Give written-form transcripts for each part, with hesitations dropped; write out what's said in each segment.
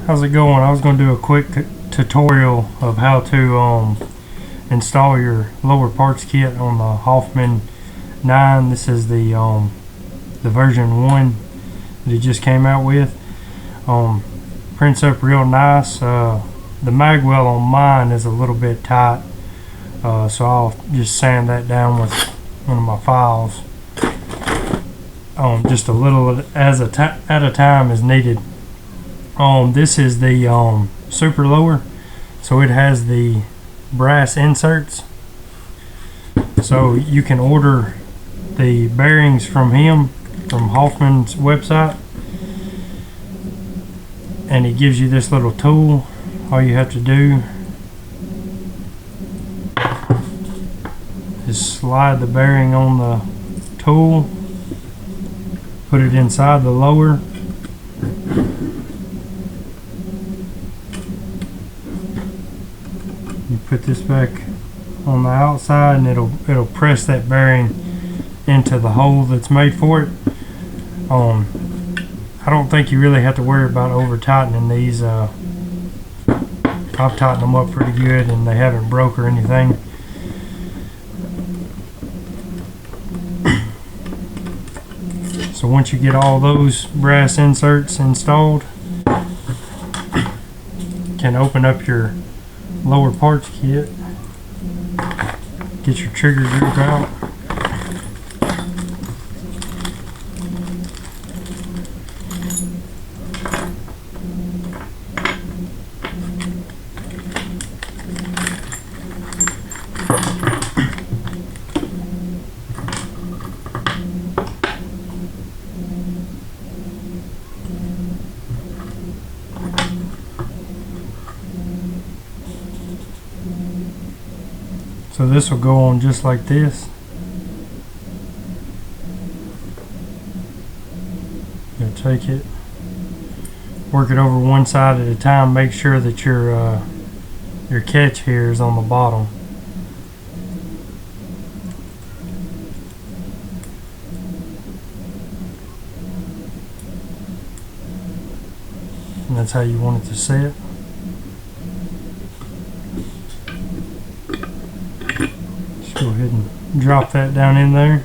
How's it going? I was going to do a quick tutorial of how to install your lower parts kit on the Hoffman 9. This is the version 1 that it just came out with. Prints up real nice. The magwell on mine is a little bit tight, so I'll just sand that down with one of my files. Just a little at a time is needed. This is the super lower, so it has the brass inserts, so you can order the bearings from Hoffman's website, and it gives you this little tool. All you have to do is slide the bearing on the tool, put it inside the lower, you put this back on the outside, and it'll press that bearing into the hole that's made for it. I don't think you really have to worry about over tightening these. I've tightened them up pretty good and they haven't broke or anything. So once you get all those brass inserts installed, you can open up your lower parts kit, get your trigger group out, so this will go on just like this. You'll take it, work it over one side at a time. Make sure that your catch here is on the bottom. And that's how you want it to set. Go ahead and drop that down in there.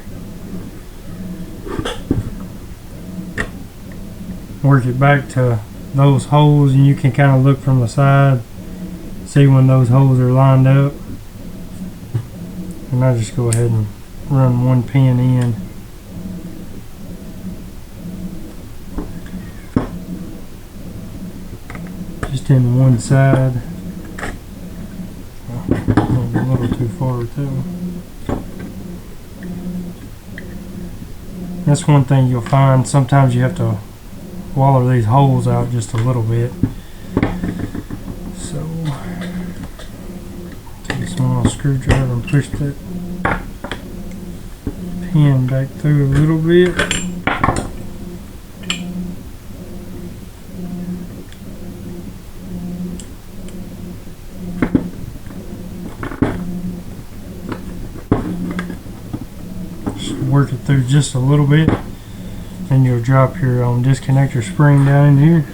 Work it back to those holes, and you can kind of look from the side, see when those holes are lined up. And I just go ahead and run one pin in. Just in one side. A little too far too. That's one thing you'll find. Sometimes you have to waller these holes out just a little bit. So take a small screwdriver and push that pin back through a little bit. Work it through just a little bit, and you'll drop your disconnector spring down in here.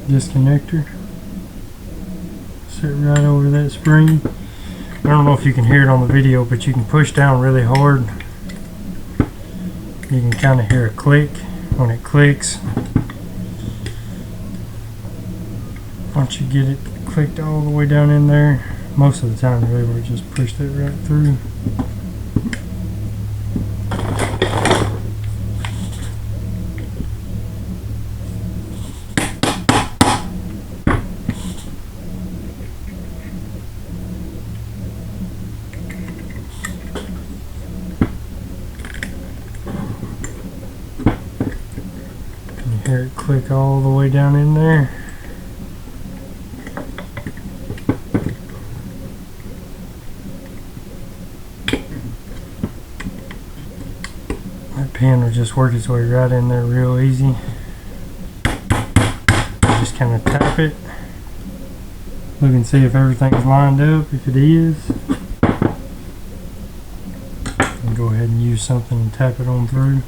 Disconnector, sit right over that spring. I don't know if you can hear it on the video, but you can push down really hard. You can kind of hear a click when it clicks. Once you get it clicked all the way down in there, most of the time you're able to just push that right through. Hear it click all the way down in there. That pin will just work its way right in there real easy. Just kind of tap it, Look and see if everything's lined up. If it is, and go ahead and use something and tap it on through.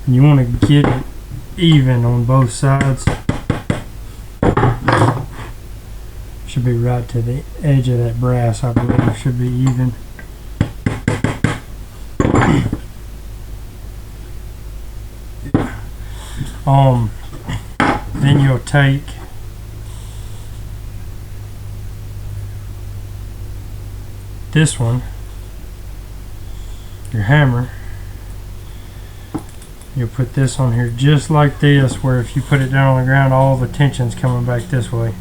And you want to get it even on both sides. Should be right to the edge of that brass, I believe. Should be even. Then you'll take this one, your hammer. You'll put this on here just like this, where if you put it down on the ground, all the tension's coming back this way.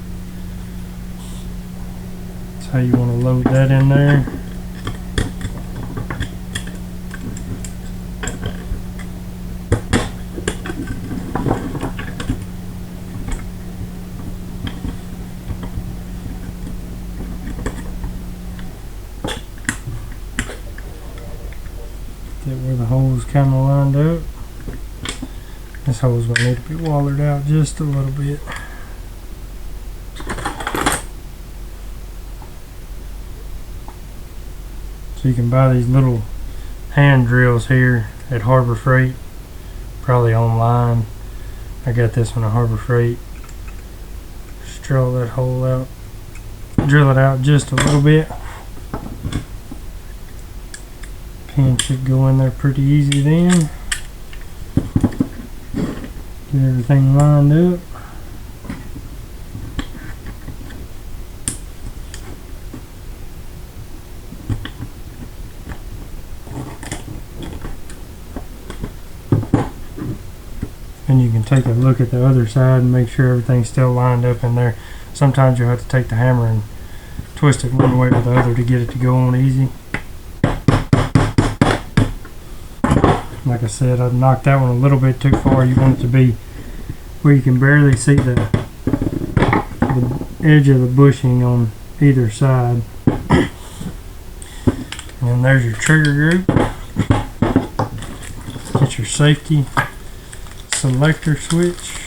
That's how you want to load that in there. Get where the hole's kind of lined up. This hole's going to need to be wallered out just a little bit. So you can buy these little hand drills here at Harbor Freight, probably online. I got this one at Harbor Freight. Just drill that hole out, drill it out just a little bit. Pin should go in there pretty easy then. Get everything lined up. And you can take a look at the other side and make sure everything's still lined up in there. Sometimes you'll have to take the hammer and twist it one way or the other to get it to go on easy. Like I said, I knocked that one a little bit too far. You want it to be where you can barely see the edge of the bushing on either side. And there's your trigger group. Get your safety selector switch.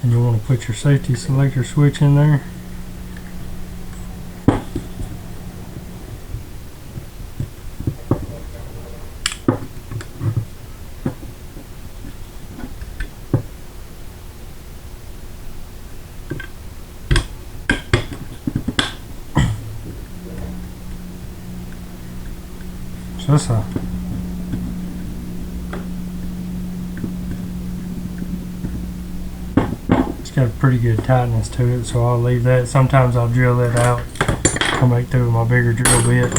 And you want to put your safety selector switch in there. So that's it's got a pretty good tightness to it, so I'll leave that. Sometimes I'll drill that out, come back through with my bigger drill bit,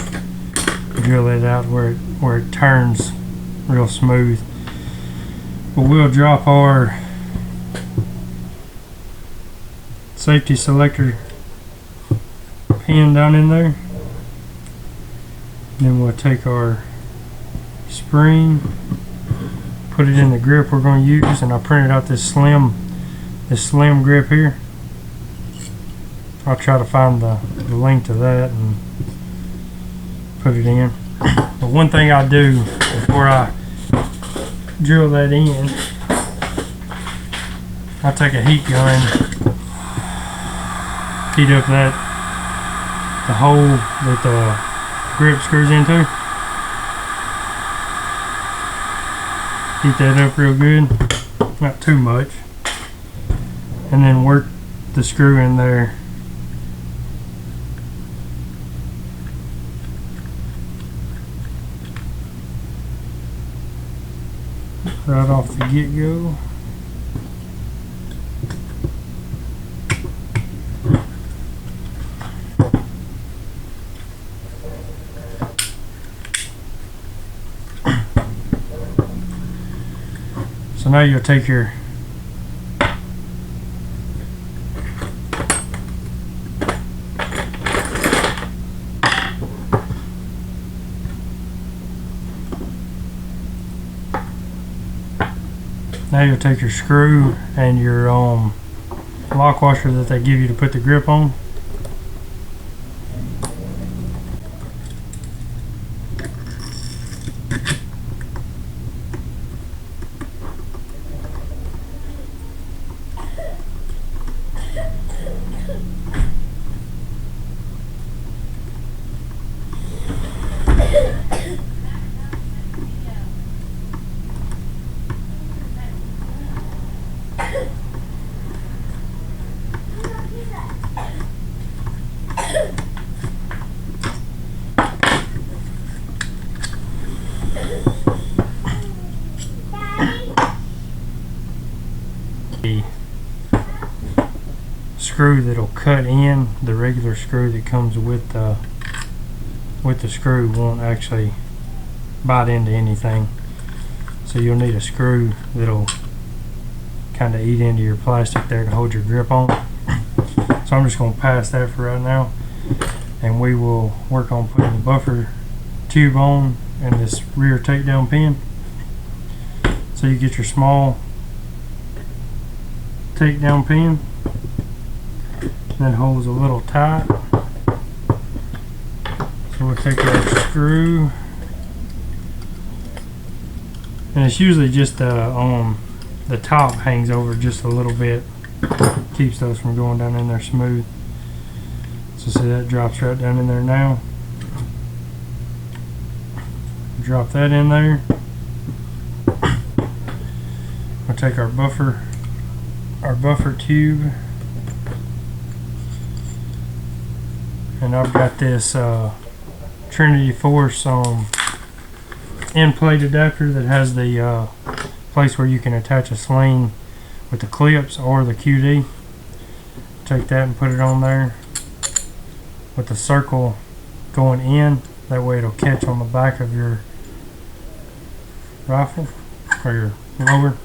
drill it out where it turns real smooth. But we'll drop our safety selector pin down in there. Then we'll take our spring, put it in the grip we're going to use, and I printed out this slim grip here. I'll try to find the length of that and put it in. But one thing I do before I drill that in, I take a heat gun, heat up the hole that the grip screws into. Heat that up real good, not too much, and then work the screw in there. Right off the get-go. So now you'll take your Now you'll take your screw and your lock washer that they give you to put the grip on. The screw that'll cut in, the regular screw that comes with the screw won't actually bite into anything, so you'll need a screw that'll kind of eat into your plastic there to hold your grip on. So I'm just going to pass that for right now, and we will work on putting the buffer tube on and this rear takedown pin. So you get your small takedown pin that holds a little tight. So we'll take our screw, and it's usually just the top hangs over just a little bit, keeps those from going down in there smooth. So see, that drops right down in there now. Drop that in there. We'll take our buffer tube, and I've got this Trinity Force end plate adapter that has the place where you can attach a sling with the clips or the QD. Take that and put it on there with the circle going in, that way it'll catch on the back of your rifle or your lower.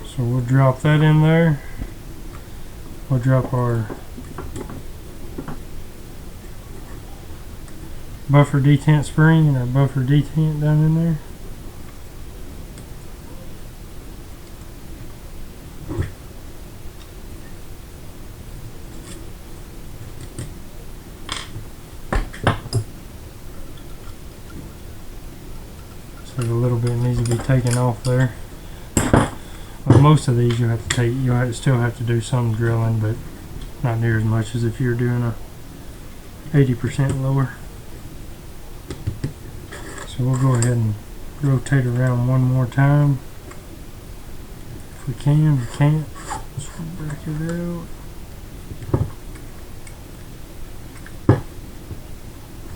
So we'll drop that in there. We'll drop our buffer detent spring and our buffer detent down in there. So a little bit needs to be taken off there. Well, most of these you'll still have to do some drilling, but not near as much as if you're doing a 80% lower. So we'll go ahead and rotate around one more time. If we can, we can't. Let's back it out.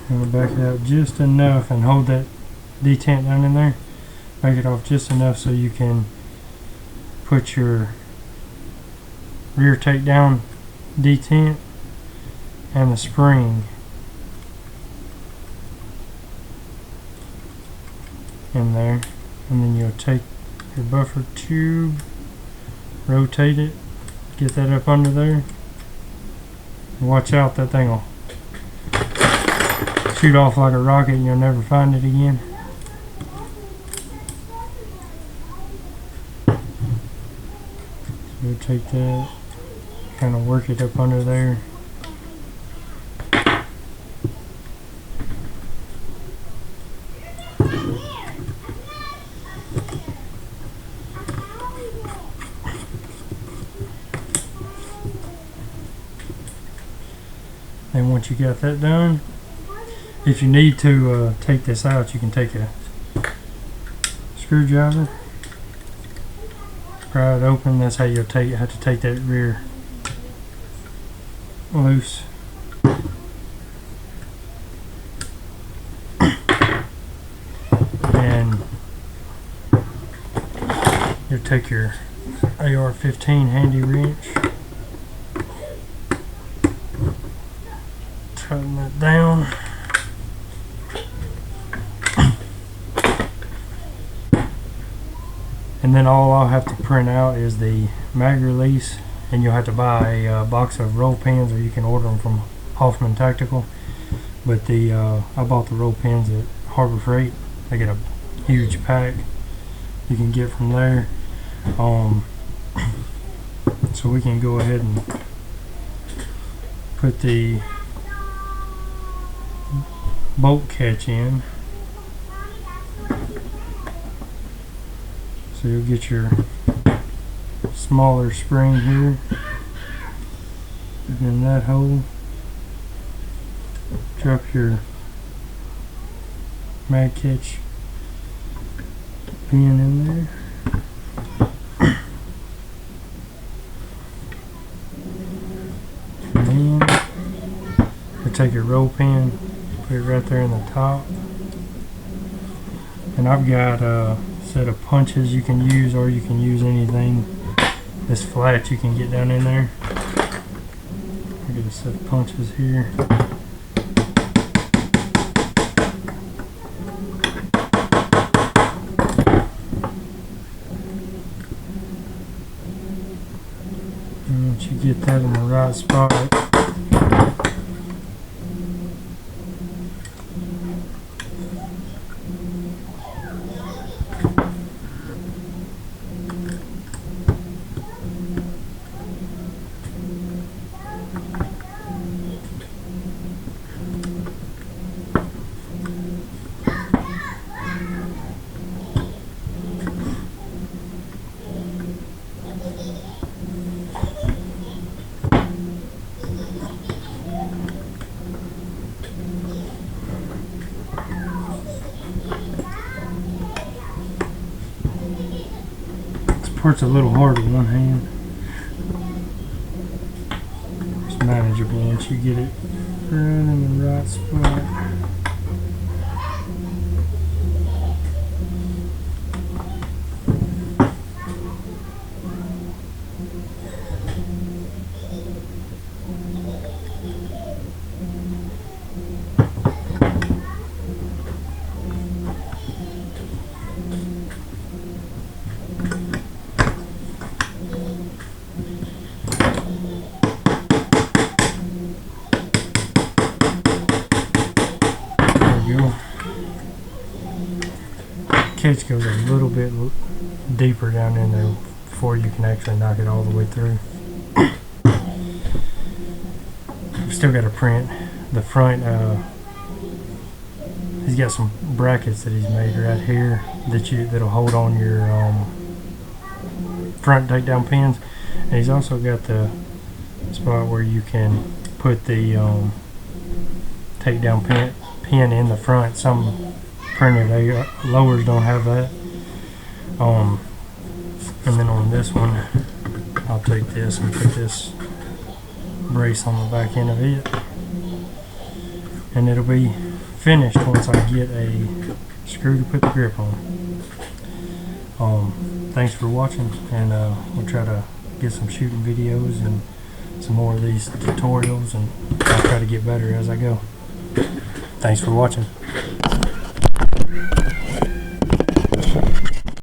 And we'll back it out just enough and hold that detent down in there. Back it off just enough so you can put your rear takedown detent and the spring in there, and then you'll take your buffer tube, rotate it, get that up under there, and watch out, that thing will shoot off like a rocket and you'll never find it again. So we'll take that, kind of work it up under there. And once you got that done, if you need to take this out, you can take a screwdriver, pry it open. That's how you'll have to take that rear loose. And you'll take your AR-15 handy wrench, tighten that down. And then all I'll have to print out is the mag release, and you'll have to buy a box of roll pins, or you can order them from Hoffman Tactical, but the I bought the roll pins at Harbor Freight. They get a huge pack you can get from there. So we can go ahead and put the bolt catch in. So you'll get your smaller spring here, and in that hole, drop your mag catch pin in there. And then you take your roll pin, put it right there in the top. And I've got a set of punches you can use, or you can use anything this flat you can get down in there. I get a set of punches here. And once you get that in the right spot, part's a little hard with one hand. It's manageable once you get it right in the right spot. Catch goes a little bit deeper down in there before you can actually knock it all the way through. We've still got to print the front. He's got some brackets that he's made right here that'll hold on your front takedown pins, and he's also got the spot where you can put the takedown pin in the front. Some printed lowers don't have that. And then on this one, I'll take this and put this brace on the back end of it, and it'll be finished once I get a screw to put the grip on. Thanks for watching, and we'll try to get some shooting videos and some more of these tutorials, and I'll try to get better as I go. Thanks for watching.